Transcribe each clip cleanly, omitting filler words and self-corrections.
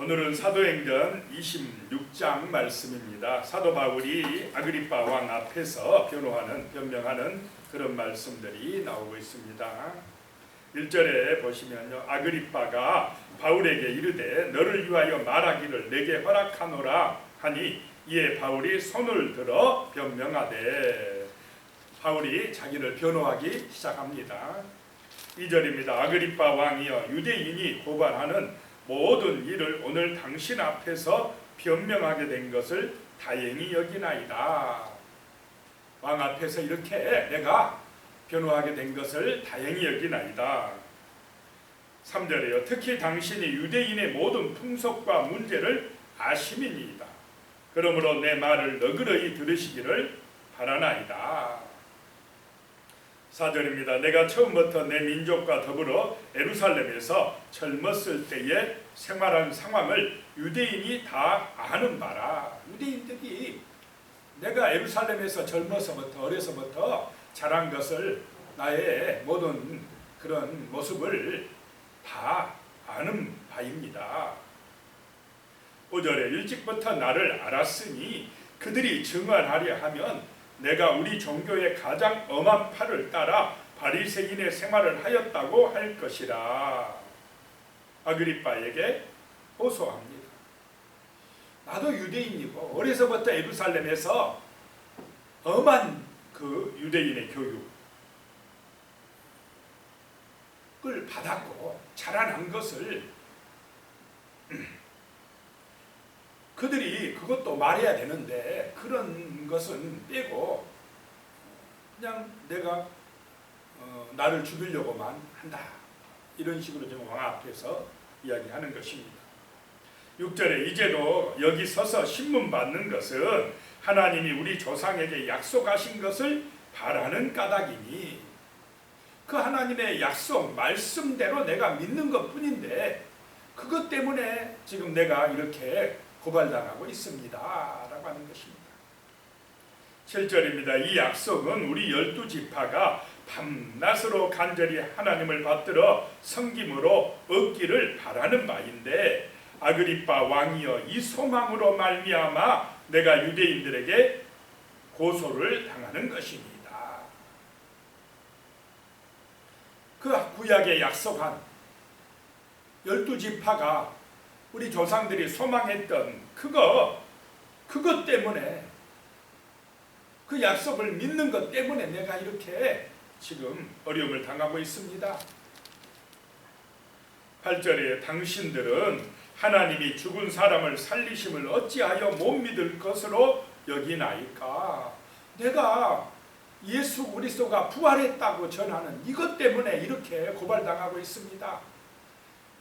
오늘은 사도행전 26장 말씀입니다. 사도 바울이 아그리파 왕 앞에서 변명하는 그런 말씀들이 나오고 있습니다. 1절에 보시면요, 아그리파가 바울에게 이르되 너를 위하여 말하기를 내게 허락하노라 하니 이에 바울이 손을 들어 변명하되, 바울이 자기를 변호하기 시작합니다. 2절입니다. 아그리파 왕이여, 유대인이 고발하는 모든 일을 오늘 당신 앞에서 변명하게 된 것을 다행히 여기나이다. 왕 앞에서 이렇게 내가 변호하게 된 것을 다행히 여기나이다. 3절에요. 특히 당신이 유대인의 모든 풍속과 문제를 아심이니이다. 그러므로 내 말을 너그러이 들으시기를 바라나이다. 4절입니다. 내가 처음부터 내 민족과 더불어 예루살렘에서 젊었을 때에 생활한 상황을 유대인이 다 아는 바라. 유대인들이 내가 예루살렘에서 젊어서부터 어려서부터 자란 것을, 나의 모든 그런 모습을 다 아는 바입니다. 5절에 일찍부터 나를 알았으니 그들이 증언하려 하면 내가 우리 종교의 가장 엄한 팔을 따라 바리새인의 생활을 하였다고 할 것이라. 아그리파에게 호소합니다. 나도 유대인이고 어려서부터 예루살렘에서 엄한 그 유대인의 교육을 받았고 자라난 것을 그들이 그것도 말해야 되는데 그런 것은 빼고 그냥 내가 나를 죽이려고만 한다, 이런 식으로 지금 왕 앞에서 이야기하는 것입니다. 6절에 이제도 여기 서서 신문 받는 것은 하나님이 우리 조상에게 약속하신 것을 바라는 까닭이니, 그 하나님의 약속 말씀대로 내가 믿는 것뿐인데 그것 때문에 지금 내가 이렇게 고발당하고 있습니다 라고 하는 것입니다. 7절입니다. 이 약속은 우리 12지파가 밤낮으로 간절히 하나님을 받들어 섬김으로 얻기를 바라는 바인데, 아그리파 왕이여, 이 소망으로 말미암아 내가 유대인들에게 고소를 당하는 것입니다. 그 구약에 약속한 12지파가 우리 조상들이 소망했던 그것 때문에, 그 약속을 믿는 것 때문에 내가 이렇게 지금 어려움을 당하고 있습니다. 8절에 당신들은 하나님이 죽은 사람을 살리심을 어찌하여 못 믿을 것으로 여기나이까. 내가 예수 그리스도가 부활했다고 전하는 이것 때문에 이렇게 고발당하고 있습니다.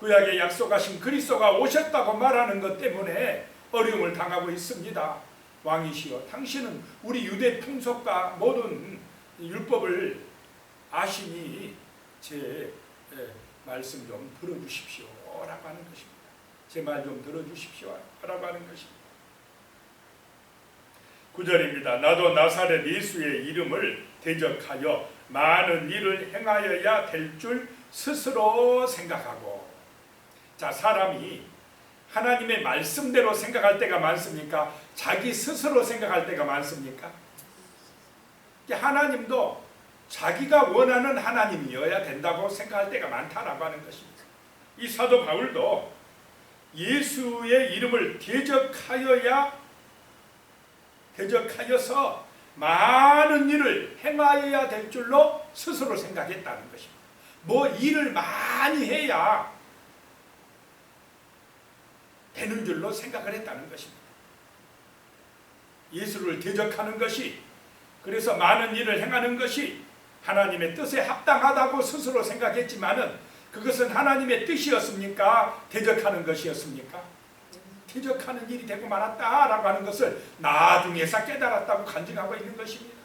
구약에 약속하신 그리스도가 오셨다고 말하는 것 때문에 어려움을 당하고 있습니다. 왕이시여, 당신은 우리 유대 풍속과 모든 율법을 아시니 제 말씀 좀 들어주십시오 라고 하는 것입니다. 제 말 좀 들어주십시오 라고 하는 것입니다. 9절입니다. 나도 나사렛 예수의 이름을 대적하여 많은 일을 행하여야 될 줄 스스로 생각하고. 자, 사람이 하나님의 말씀대로 생각할 때가 많습니까? 자기 스스로 생각할 때가 많습니까? 하나님도 자기가 원하는 하나님이어야 된다고 생각할 때가 많다라고 하는 것입니다. 이 사도 바울도 예수의 이름을 대적하여서 많은 일을 행하여야 될 줄로 스스로 생각했다는 것입니다. 뭐 일을 많이 해야 되는 줄로 생각을 했다는 것입니다. 예수를 대적하는 것이, 그래서 많은 일을 행하는 것이 하나님의 뜻에 합당하다고 스스로 생각했지만은 그것은 하나님의 뜻이었습니까? 대적하는 것이었습니까? 대적하는 일이 되고 말았다라고 하는 것을 나중에서 깨달았다고 간증하고 있는 것입니다.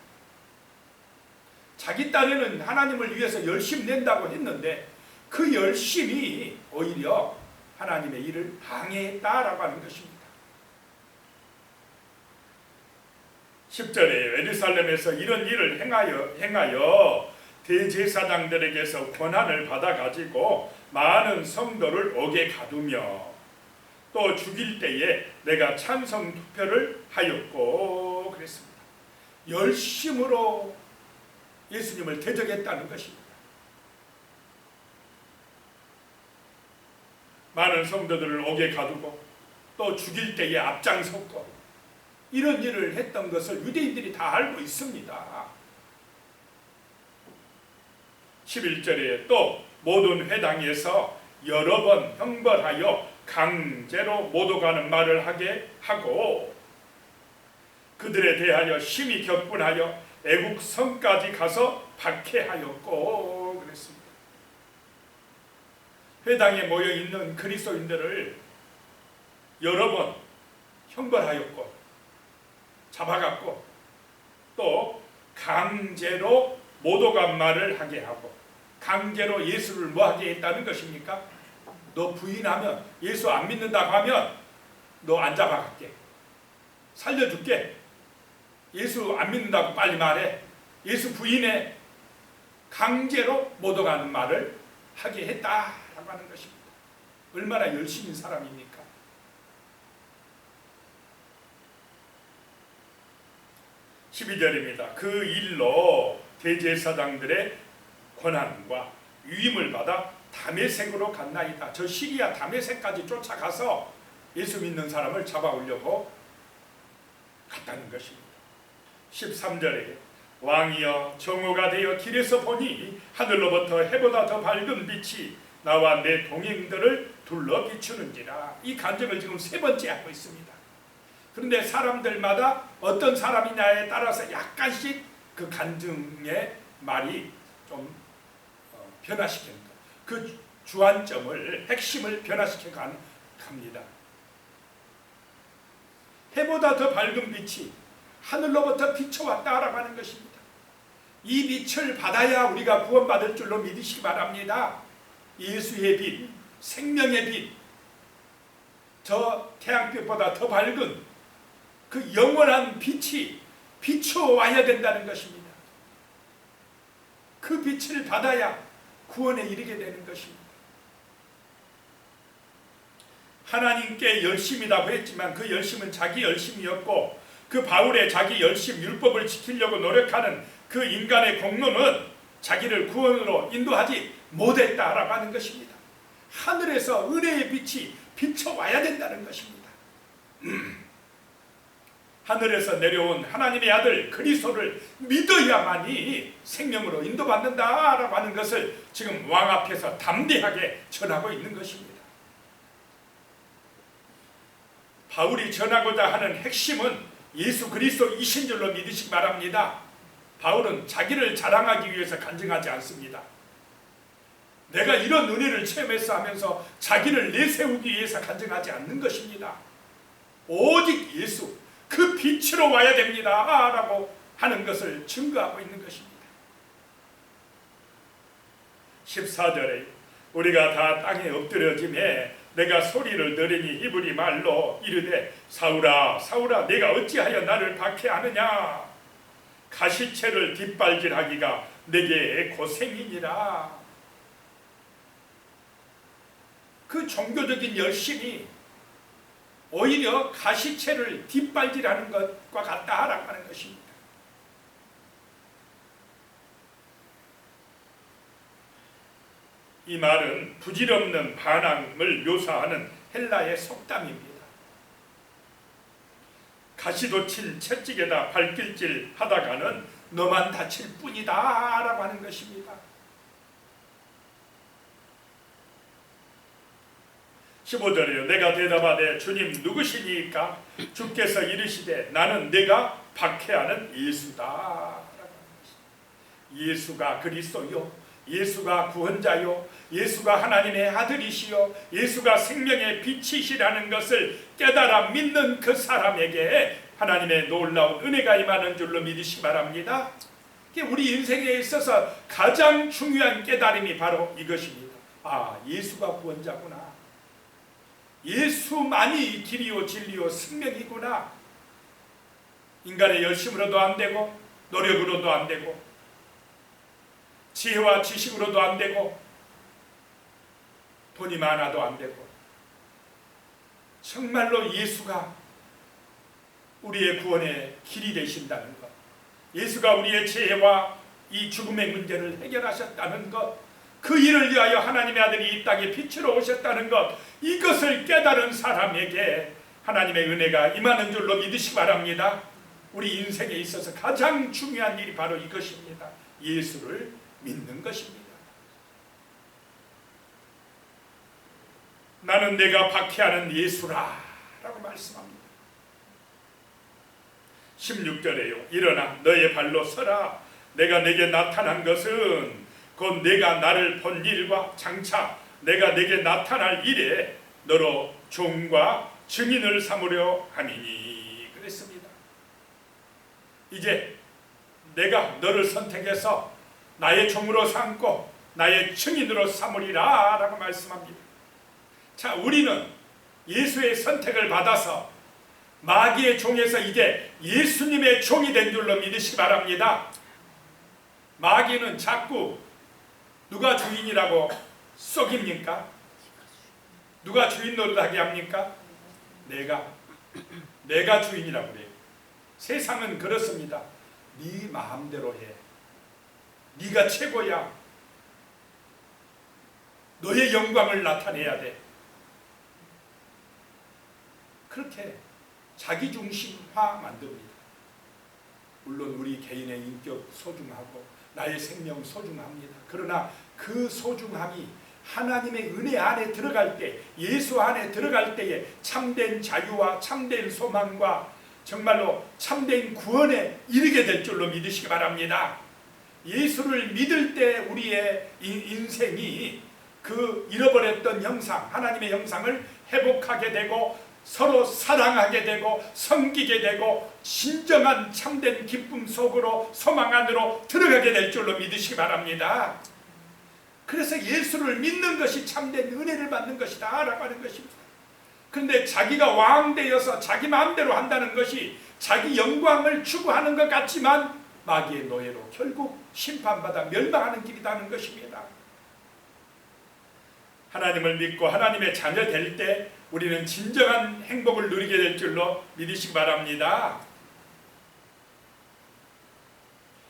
자기 딴에는 하나님을 위해서 열심 낸다고 했는데 그 열심이 오히려 하나님의 일을 방해했다라고 하는 것입니다. 10절에 예루살렘에서 이런 일을 행하여 대제사장들에게서 권한을 받아가지고 많은 성도를 옥에 가두며 또 죽일 때에 내가 찬성 투표를 하였고 그랬습니다. 열심으로 예수님을 대적했다는 것입니다. 많은 성도들을 옥에 가두고 또 죽일 때에 앞장섰고 이런 일을 했던 것을 유대인들이 다 알고 있습니다. 11절에 또 모든 회당에서 여러 번 형벌하여 강제로 못 오가는 말을 하게 하고 그들에 대하여 심히 격분하여 애국 성까지 가서 박해하였고 그랬습니다. 회당에 모여 있는 그리스도인들을 여러 번 형벌하였고 잡아갔고 또 강제로 못 오간 말을 하게 하고 강제로 예수를 뭐 하게 했다는 것입니까? 너 부인하면 예수 안 믿는다고 하면 너 안 잡아갈게. 살려줄게. 예수 안 믿는다고 빨리 말해. 예수 부인해. 강제로 못 오가는 말을 하게 했다라고 하는 것입니다. 얼마나 열심인 사람입니까? 12절입니다. 그 일로 대제사장들의 권한과 위임을 받아 다메섹으로 갔나이다. 저 시리아 다메섹까지 쫓아가서 예수 믿는 사람을 잡아오려고 갔다는 것입니다. 13절에 왕이여 정오가 되어 길에서 보니 하늘로부터 해보다 더 밝은 빛이 나와 내 동행들을 둘러 비추는지라. 이 간증을 지금 세 번째 하고 있습니다. 그런데 사람들마다 어떤 사람이냐에 따라서 약간씩 그 간증의 말이 좀 변화시키는 것, 그 주안점을 핵심을 변화시켜 갑니다. 해보다 더 밝은 빛이 하늘로부터 비춰왔다라고 하는 것입니다. 이 빛을 받아야 우리가 구원받을 줄로 믿으시기 바랍니다. 예수의 빛, 생명의 빛, 저 태양빛보다 더 밝은 그 영원한 빛이 비춰와야 된다는 것입니다. 그 빛을 받아야 구원에 이르게 되는 것입니다. 하나님께 열심이라고 했지만 그 열심은 자기 열심이었고 그 바울의 자기 열심, 율법을 지키려고 노력하는 그 인간의 공로는 자기를 구원으로 인도하지 못했다라고 하는 것입니다. 하늘에서 은혜의 빛이 비춰와야 된다는 것입니다. 하늘에서 내려온 하나님의 아들 그리스도를 믿어야만이 생명으로 인도받는다라고 하는 것을 지금 왕 앞에서 담대하게 전하고 있는 것입니다. 바울이 전하고자 하는 핵심은 예수 그리스도이신 줄로 믿으시기 바랍니다. 바울은 자기를 자랑하기 위해서 간증하지 않습니다. 내가 이런 은혜를 체험했어 하면서 자기를 내세우기 위해서 간증하지 않는 것입니다. 오직 예수, 그 빛으로 와야 됩니다 라고 하는 것을 증거하고 있는 것입니다. 14절에 우리가 다 땅에 엎드려짐에 내가 소리를 들으니 히브리 말로 이르되 사울아 사울아 내가 어찌하여 나를 박해하느냐 가시채를 뒷발질하기가 내게 고생이니라. 그 종교적인 열심이 오히려 가시채를 뒷발질하는 것과 같다라고 하는 것입니다. 이 말은 부질없는 반항을 묘사하는 헬라의 속담입니다. 가시도 친 채찍에다 발길질 하다가는 너만 다칠 뿐이다 라고 하는 것입니다. 15절이요. 내가 대답하되 주님 누구시니까? 주께서 이르시되 나는 내가 박해하는 예수다 라고 하는 것입니다. 예수가 그리스도요, 예수가 구원자요, 예수가 하나님의 아들이시요, 예수가 생명의 빛이시라는 것을 깨달아 믿는 그 사람에게 하나님의 놀라운 은혜가 임하는 줄로 믿으시기 바랍니다. 우리 인생에 있어서 가장 중요한 깨달음이 바로 이것입니다. 아, 예수가 구원자구나. 예수만이 길이요 진리요 생명이구나. 인간의 열심으로도 안 되고 노력으로도 안 되고 지혜와 지식으로도 안 되고 돈이 많아도 안 되고 정말로 예수가 우리의 구원의 길이 되신다는 것, 예수가 우리의 죄와 이 죽음의 문제를 해결하셨다는 것, 그 일을 위하여 하나님의 아들이 이 땅에 빛으로 오셨다는 것, 이것을 깨달은 사람에게 하나님의 은혜가 임하는 줄로 믿으시기 바랍니다. 우리 인생에 있어서 가장 중요한 일이 바로 이것입니다. 예수를 믿는 것입니다. 나는 내가 박해하는 예수라 라고 말씀합니다. 16절에요. 일어나 너의 발로 서라. 내가 내게 나타난 것은 곧 내가 나를 본 일과 장차 내가 내게 나타날 일에 너로 종과 증인을 삼으려 함이니 그랬습니다. 이제 내가 너를 선택해서 나의 종으로 삼고 나의 증인으로 삼으리라 라고 말씀합니다. 자, 우리는 예수의 선택을 받아서 마귀의 종에서 이제 예수님의 종이 된 줄로 믿으시기 바랍니다. 마귀는 자꾸 누가 주인이라고 속입니까? 누가 주인 노릇하게 합니까? 내가 주인이라고 그래요. 세상은 그렇습니다. 네 마음대로 해. 네가 최고야. 너의 영광을 나타내야 돼. 그렇게 자기중심화 만듭니다. 물론 우리 개인의 인격 소중하고 나의 생명 소중합니다. 그러나 그 소중함이 하나님의 은혜 안에 들어갈 때, 예수 안에 들어갈 때에 참된 자유와 참된 소망과 정말로 참된 구원에 이르게 될 줄로 믿으시기 바랍니다. 예수를 믿을 때 우리의 인생이 그 잃어버렸던 형상, 하나님의 형상을 회복하게 되고 서로 사랑하게 되고 섬기게 되고 진정한 참된 기쁨 속으로 소망 안으로 들어가게 될 줄로 믿으시기 바랍니다. 그래서 예수를 믿는 것이 참된 은혜를 받는 것이다 라고 하는 것입니다. 그런데 자기가 왕 되어서 자기 마음대로 한다는 것이 자기 영광을 추구하는 것 같지만 마귀의 노예로 결국 심판받아 멸망하는 길이라는 것입니다. 하나님을 믿고 하나님의 자녀 될 때 우리는 진정한 행복을 누리게 될 줄로 믿으시기 바랍니다.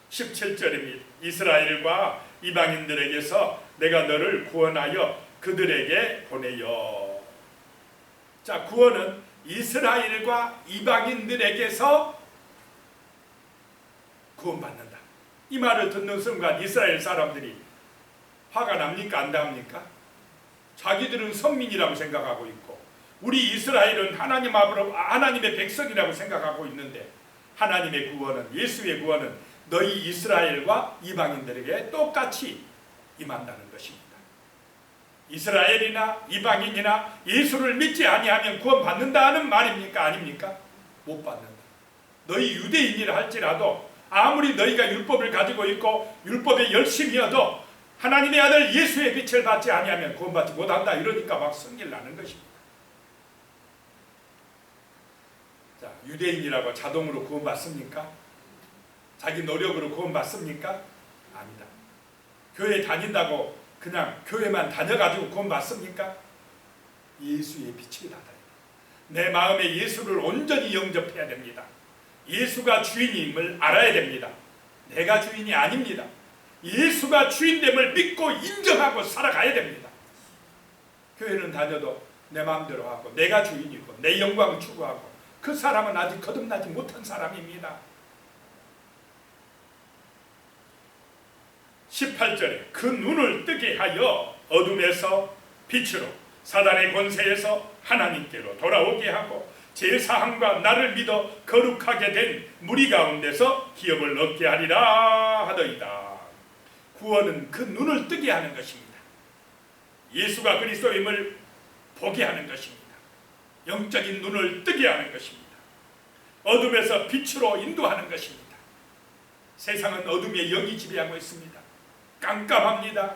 17절입니다. 이스라엘과 이방인들에게서 내가 너를 구원하여 그들에게 보내요. 자, 구원은 이스라엘과 이방인들에게서 구원받는다. 이 말을 듣는 순간 이스라엘 사람들이 화가 납니까? 안 납니까? 자기들은 선민이라고 생각하고 있고 우리 이스라엘은 하나님 앞으로 하나님의 백성이라고 생각하고 있는데 하나님의 구원은, 예수의 구원은 너희 이스라엘과 이방인들에게 똑같이 임한다는 것입니다. 이스라엘이나 이방인이나 예수를 믿지 아니하면 구원받는다는 말입니까? 아닙니까? 못 받는다. 너희 유대인이라 할지라도 아무리 너희가 율법을 가지고 있고 율법에 열심히여도 하나님의 아들 예수의 빛을 받지 아니하면 구원받지 못한다. 이러니까 막 성질 나는 것입니다. 자, 유대인이라고 자동으로 구원받습니까? 자기 노력으로 구원받습니까? 아니다. 교회 다닌다고 그냥 교회만 다녀가지고 구원받습니까? 예수의 빛을 받아야 돼요. 내 마음에 예수를 온전히 영접해야 됩니다. 예수가 주인임을 알아야 됩니다. 내가 주인이 아닙니다. 예수가 주인됨을 믿고 인정하고 살아가야 됩니다. 교회는 다녀도 내 마음대로 하고 내가 주인이고 내 영광을 추구하고 그 사람은 아직 거듭나지 못한 사람입니다. 18절에 그 눈을 뜨게 하여 어둠에서 빛으로 사단의 권세에서 하나님께로 돌아오게 하고 제사함과 나를 믿어 거룩하게 된 무리 가운데서 기업을 얻게 하리라 하더이다. 구원은 그 눈을 뜨게 하는 것입니다. 예수가 그리스도임을 보게 하는 것입니다. 영적인 눈을 뜨게 하는 것입니다. 어둠에서 빛으로 인도하는 것입니다. 세상은 어둠의 영이 지배하고 있습니다. 깜깜합니다.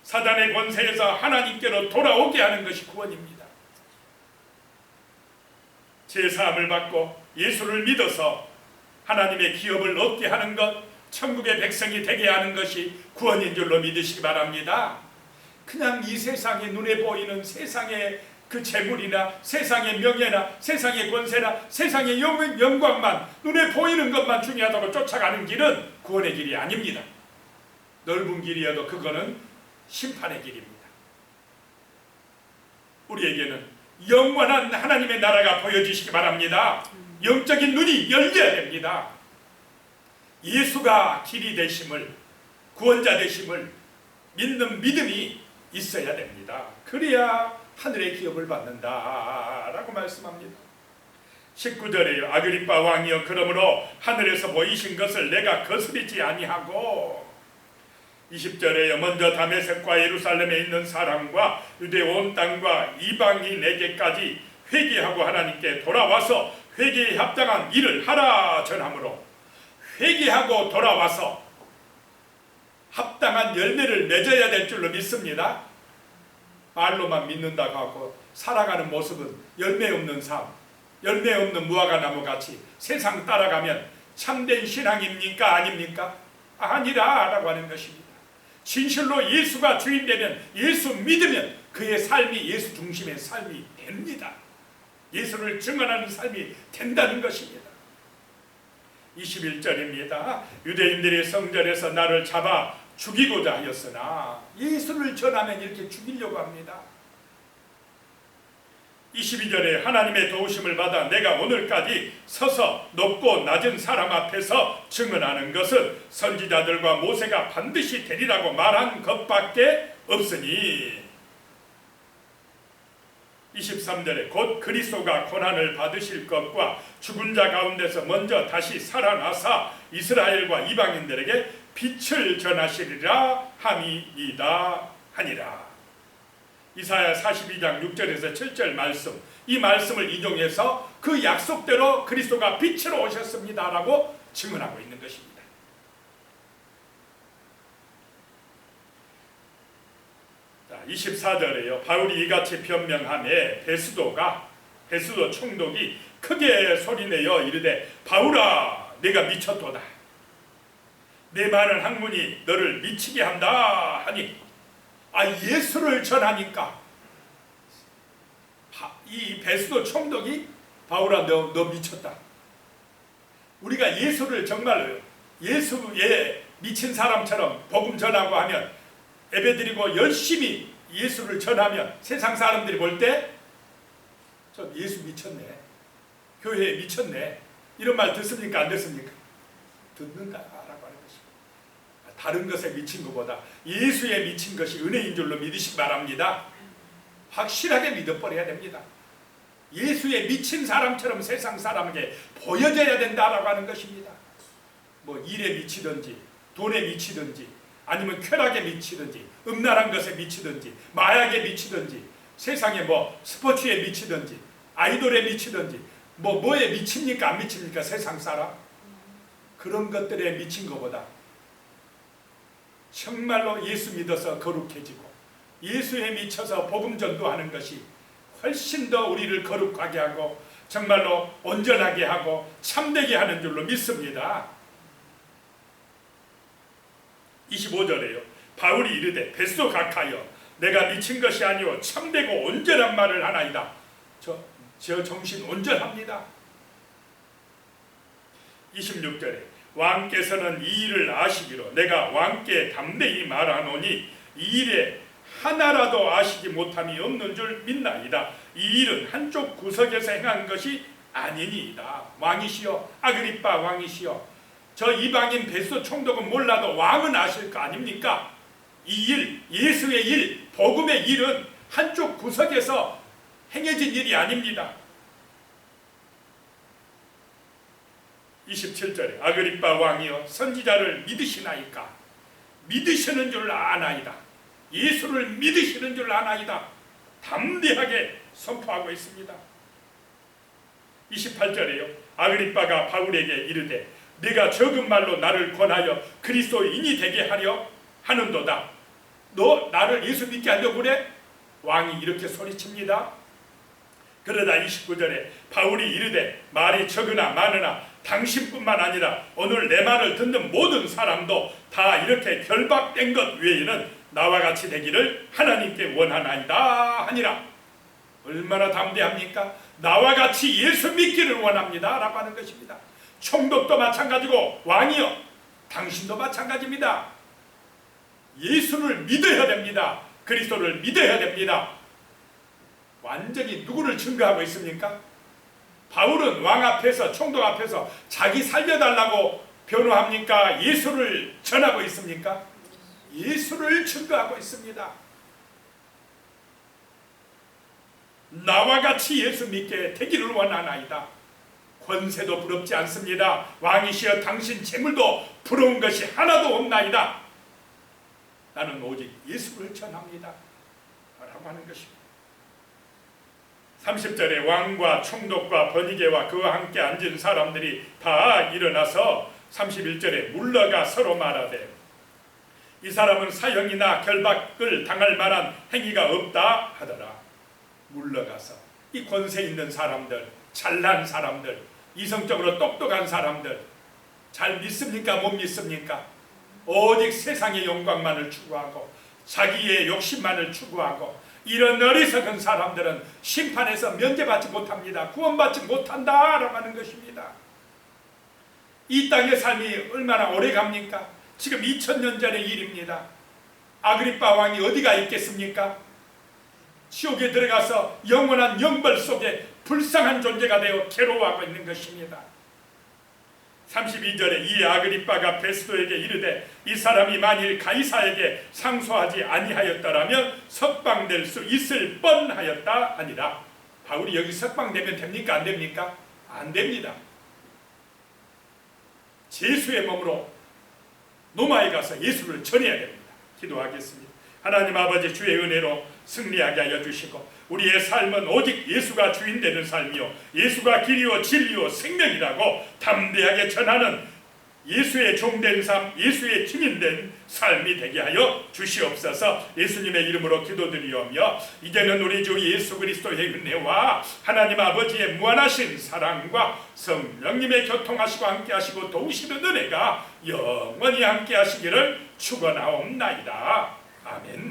사단의 권세에서 하나님께로 돌아오게 하는 것이 구원입니다. 제사함을 받고 예수를 믿어서 하나님의 기업을 얻게 하는 것, 천국의 백성이 되게 하는 것이 구원인 줄로 믿으시기 바랍니다. 그냥 이 세상에 눈에 보이는 세상의 그 재물이나 세상의 명예나 세상의 권세나 세상의 영광만, 눈에 보이는 것만 중요하다고 쫓아가는 길은 구원의 길이 아닙니다. 넓은 길이어도 그거는 심판의 길입니다. 우리에게는 영원한 하나님의 나라가 보여지시기 바랍니다. 영적인 눈이 열려야 됩니다. 예수가 길이 되심을, 구원자 되심을 믿는 믿음이 있어야 됩니다. 그래야 하늘의 기업을 받는다라고 말씀합니다. 19절에요. 아그리빠 왕이여, 그러므로 하늘에서 보이신 것을 내가 거스르지 아니하고. 20절에요. 먼저 다메섹과 예루살렘에 있는 사람과 유대 온 땅과 이방인에게까지 회개하고 하나님께 돌아와서 회개에 합당한 일을 하라 전하므로, 회개하고 돌아와서 합당한 열매를 맺어야 될 줄로 믿습니다. 말로만 믿는다고 하고 살아가는 모습은 열매 없는 삶, 열매 없는 무화과 나무같이 세상 따라가면 참된 신앙입니까? 아닙니까? 아니라 라고 하는 것입니다. 진실로 예수가 주인되면, 예수 믿으면 그의 삶이 예수 중심의 삶이 됩니다. 예수를 증언하는 삶이 된다는 것입니다. 21절입니다. 유대인들이 성전에서 나를 잡아 죽이고자 하였으나, 예수를 전하면 이렇게 죽이려고 합니다. 22절에 하나님의 도우심을 받아 내가 오늘까지 서서 높고 낮은 사람 앞에서 증언하는 것은 선지자들과 모세가 반드시 되리라고 말한 것밖에 없으니. 23절에 곧 그리스도가 고난을 받으실 것과 죽은 자 가운데서 먼저 다시 살아나사 이스라엘과 이방인들에게 빛을 전하시리라 함이이다 하니라. 이사야 42장 6절에서 7절 말씀, 이 말씀을 인용해서 그 약속대로 그리스도가 빛으로 오셨습니다 라고 증언하고 있는 것입니다. 자, 24절에요. 바울이 이같이 변명하매 베스도 총독이 크게 소리내어 이르되, 바울아, 내가 미쳤도다. 내 많은 학문이 너를 미치게 한다 하니. 예수를 전하니까 이 베스도 총독이, 바울아, 너 미쳤다. 우리가 예수를 정말 예수에 미친 사람처럼 복음 전하고 하면, 예배드리고 열심히 예수를 전하면 세상 사람들이 볼 때 저 예수 미쳤네, 교회에 미쳤네, 이런 말 듣습니까? 안 듣습니까? 듣는다라고 하는 것입니다. 다른 것에 미친 것보다 예수에 미친 것이 은혜인 줄로 믿으시기 바랍니다. 확실하게 믿어버려야 됩니다. 예수에 미친 사람처럼 세상 사람에게 보여져야 된다라고 하는 것입니다. 뭐 일에 미치든지 돈에 미치든지 아니면 쾌락에 미치든지 음란한 것에 미치든지 마약에 미치든지 세상에 뭐 스포츠에 미치든지 아이돌에 미치든지 뭐에 미칩니까? 안 미칩니까? 세상 사람? 그런 것들에 미친 것보다 정말로 예수 믿어서 거룩해지고 예수에 미쳐서 복음 전도하는 것이 훨씬 더 우리를 거룩하게 하고 정말로 온전하게 하고 참되게 하는 줄로 믿습니다. 25절에요. 바울이 이르되, 베스도 각하여 내가 미친 것이 아니오 참되고 온전한 말을 하나이다. 저 정신 온전합니다. 26절에 왕께서는 이 일을 아시기로 내가 왕께 담대히 말하노니 이 일에 하나라도 아시지 못함이 없는 줄 믿나이다. 이 일은 한쪽 구석에서 행한 것이 아니니이다. 왕이시여, 아그리빠 왕이시여, 저 이방인 베스도 총독은 몰라도 왕은 아실 거 아닙니까? 이 일, 예수의 일, 복음의 일은 한쪽 구석에서 행해진 일이 아닙니다. 27절에 아그리빠 왕이여, 선지자를 믿으시나이까? 믿으시는 줄 아나이다. 예수를 믿으시는 줄 아나이다. 담대하게 선포하고 있습니다. 28절에요. 아그리빠가 바울에게 이르되, 네가 적은 말로 나를 권하여 그리스도인이 되게 하려 하는도다. 너 나를 예수 믿게 하려고 그래? 왕이 이렇게 소리칩니다. 그러다 29절에 바울이 이르되, 말이 적으나 많으나 당신뿐만 아니라 오늘 내 말을 듣는 모든 사람도 다 이렇게 결박된 것 외에는 나와 같이 되기를 하나님께 원하나이다 하니라. 얼마나 담대합니까? 나와 같이 예수 믿기를 원합니다 라고 하는 것입니다. 총독도 마찬가지고 왕이요, 당신도 마찬가지입니다. 예수를 믿어야 됩니다. 그리스도를 믿어야 됩니다. 완전히 누구를 증거하고 있습니까? 바울은 왕 앞에서, 총독 앞에서 자기 살려달라고 변호합니까? 예수를 전하고 있습니까? 예수를 증거하고 있습니다. 나와 같이 예수 믿게 되기를 원하나이다. 권세도 부럽지 않습니다. 왕이시여 당신 재물도 부러운 것이 하나도 없나이다. 나는 오직 예수를 전합니다 라고 하는 것입니다. 30절에 왕과 총독과 번이게와 그와 함께 앉은 사람들이 다 일어나서 31절에 물러가 서로 말하되 이 사람은 사형이나 결박을 당할 만한 행위가 없다 하더라. 물러가서 이 권세 있는 사람들, 잘난 사람들, 이성적으로 똑똑한 사람들 잘 믿습니까? 못 믿습니까? 오직 세상의 영광만을 추구하고 자기의 욕심만을 추구하고 이런 어리석은 사람들은 심판에서 면제받지 못합니다. 구원받지 못한다라고 하는 것입니다. 이 땅의 삶이 얼마나 오래 갑니까? 지금 2000년 전의 일입니다. 아그리빠 왕이 어디가 있겠습니까? 지옥에 들어가서 영원한 영벌 속에 불쌍한 존재가 되어 괴로워하고 있는 것입니다. 32절에 이 아그리빠가 베스도에게 이르되 이 사람이 만일 가이사에게 상소하지 아니하였더라면 석방될 수 있을 뻔하였다 아니라. 바울이 여기 석방되면 됩니까? 안 됩니까? 안 됩니다. 제수의 몸으로 로마에 가서 예수를 전해야 됩니다. 기도하겠습니다. 하나님 아버지, 주의 은혜로 승리하게 하여 주시고 우리의 삶은 오직 예수가 주인 되는 삶이요 예수가 길이요 진리요 생명이라고 담대하게 전하는 예수의 종된 삶, 예수의 증인된 삶이 되게 하여 주시옵소서. 예수님의 이름으로 기도드리오며 이제는 우리 주 예수 그리스도의 은혜와 하나님 아버지의 무한하신 사랑과 성령님의 교통하시고 함께하시고 도우시는 은혜가 영원히 함께하시기를 축원하옵나이다. 아멘.